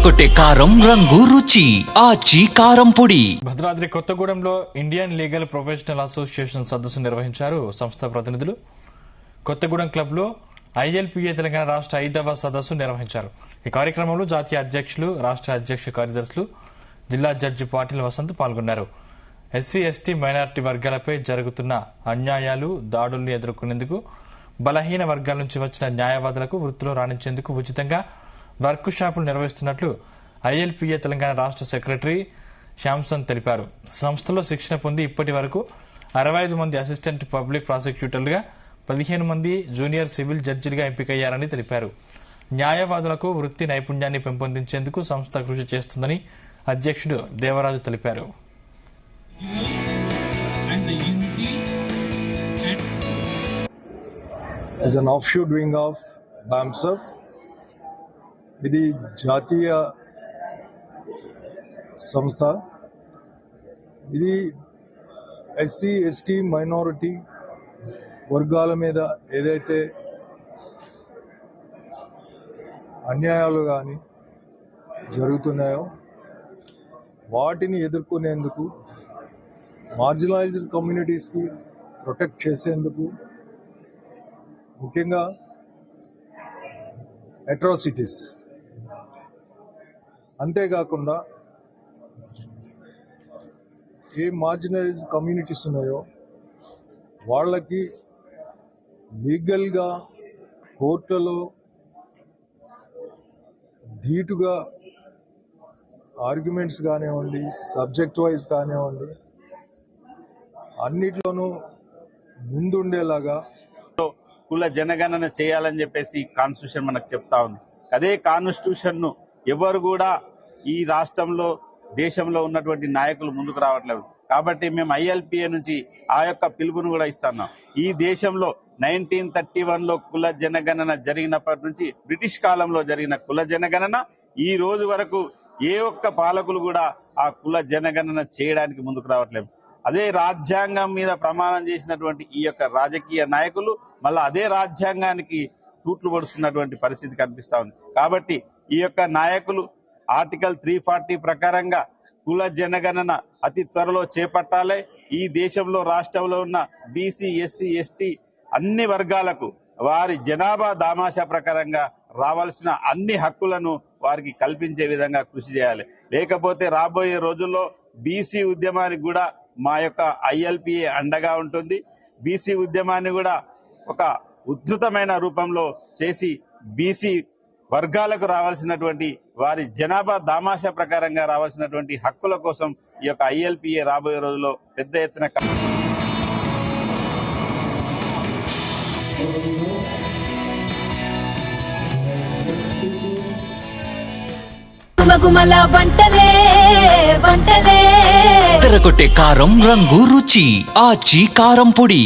ఎర్రగొట్టే కారం రంగు రుచి ఆచి కారం పొడి. భద్రాద్రి కొత్తగూడెంలో ఇండియన్ లీగల్ ప్రొఫెషనల్ అసోసియేషన్ సదస్సు నిర్వహించారు సంస్థ ప్రతినిధులు. కొత్తగూడెం క్లబ్లో ఐఎల్పీఏ తెలంగాణ రాష్ట్ర 5వ సదస్సు నిర్వహించారు. ఈ కార్యక్రమంలో జాతీయ అధ్యక్షులు, రాష్ట్ర అధ్యక్ష కార్యదర్శులు, జిల్లా జడ్జి పాటిల్ వసంత్ పాల్గొన్నారు. ఎస్సీ, ఎస్టీ, మైనారిటీ వర్గాలపై జరుగుతున్న అన్యాయాలు, దాడుల్ని ఎదుర్కొనేందుకు బలహీన వర్గాల నుంచి వచ్చిన న్యాయవాదులకు వృత్తిలో రాణించేందుకు ఉచితంగా వర్క్ షాపులు నిర్వహిస్తున్నట్లు ఐఎల్పీఏ తెలంగాణ రాష్ట్ర సెక్రటరీ శ్యాంసన్ తెలిపారు. సంస్థలో శిక్షణ పొంది ఇప్పటి వరకు 65 మంది అసిస్టెంట్ పబ్లిక్ ప్రాసిక్యూటర్లుగా, 15 మంది జూనియర్ సివిల్ జడ్జిలుగా ఎంపికయ్యారని తెలిపారు. న్యాయవాదులకు వృత్తి నైపుణ్యాన్ని పెంపొందించేందుకు సంస్థ కృషి చేస్తుందని అధ్యక్షుడు దేవరాజు తెలిపారు. As an offshoot wing of BAMSF, ఇది జాతీయ సంస్థ. ఇది ఎస్సీ, ఎస్టీ, మైనారిటీ వర్గాల మీద ఏదైతే అన్యాయాలు కానీ జరుగుతున్నాయో వాటిని ఎదుర్కొనేందుకు, మార్జినలైజ్డ్ కమ్యూనిటీస్కి ప్రొటెక్ట్ చేసేందుకు, ముఖ్యంగా అట్రాసిటీస్, అంతేకాకుండా ఏ మార్జినలైజ్డ్ కమ్యూనిటీస్ ఉన్నాయో వాళ్ళకి లీగల్గా కోర్టులలో ధీటుగా ఆర్గ్యుమెంట్స్ కానివ్వండి, సబ్జెక్ట్ వైజ్ కానివ్వండి, అన్నిట్లోనూ ముందుండేలాగా కుల జనగణన చేయాలని చెప్పేసి కాన్స్టిట్యూషన్ మనకు చెప్తా ఉంది. అదే కాన్స్టిట్యూషన్ ను ఎవరు కూడా ఈ రాష్ట్రంలో, దేశంలో ఉన్నటువంటి నాయకులు ముందుకు రావట్లేదు. కాబట్టి మేము ఐఎల్పీఏ నుంచి ఆ యొక్క పిలుపును కూడా ఇస్తున్నాం. ఈ దేశంలో 1931లో కుల జనగణన జరిగినప్పటి నుంచి, బ్రిటిష్ కాలంలో జరిగిన కుల జనగణన ఈ రోజు వరకు ఏ ఒక్క పాలకులు కూడా ఆ కుల జనగణన చేయడానికి ముందుకు రావట్లేదు. అదే రాజ్యాంగం మీద ప్రమాణం చేసినటువంటి ఈ యొక్క రాజకీయ నాయకులు మళ్ళీ అదే రాజ్యాంగానికి తూట్లు పడుతున్నటువంటి పరిస్థితి కనిపిస్తా ఉంది. కాబట్టి ఈ యొక్క నాయకులు ఆర్టికల్ 340 ప్రకారంగా కుల జనగణన అతి త్వరలో చేపట్టాలి. ఈ దేశంలో, రాష్ట్రంలో ఉన్న బీసీ, ఎస్సీ, ఎస్టీ అన్ని వర్గాలకు వారి జనాభా దామాషా ప్రకారంగా రావాల్సిన అన్ని హక్కులను వారికి కల్పించే విధంగా కృషి చేయాలి. లేకపోతే రాబోయే రోజుల్లో బీసీ ఉద్యమానికి కూడా మా యొక్క ఐఎల్పీఏ అండగా ఉంటుంది. బీసీ ఉద్యమాన్ని కూడా ఒక ఉద్ధృతమైన రూపంలో చేసి బీసీ వర్గాలకు రావాల్సినటువంటి, వారి జనాభా దామాషా ప్రకారంగా రావాల్సినటువంటి హక్కుల కోసం ఈ యొక్క ఐఎల్పీఏ రాబోయే రోజుల్లో పెద్ద ఎత్తున ఎర్రగొట్టే కారం రంగు రుచి ఆచి కారం పొడి.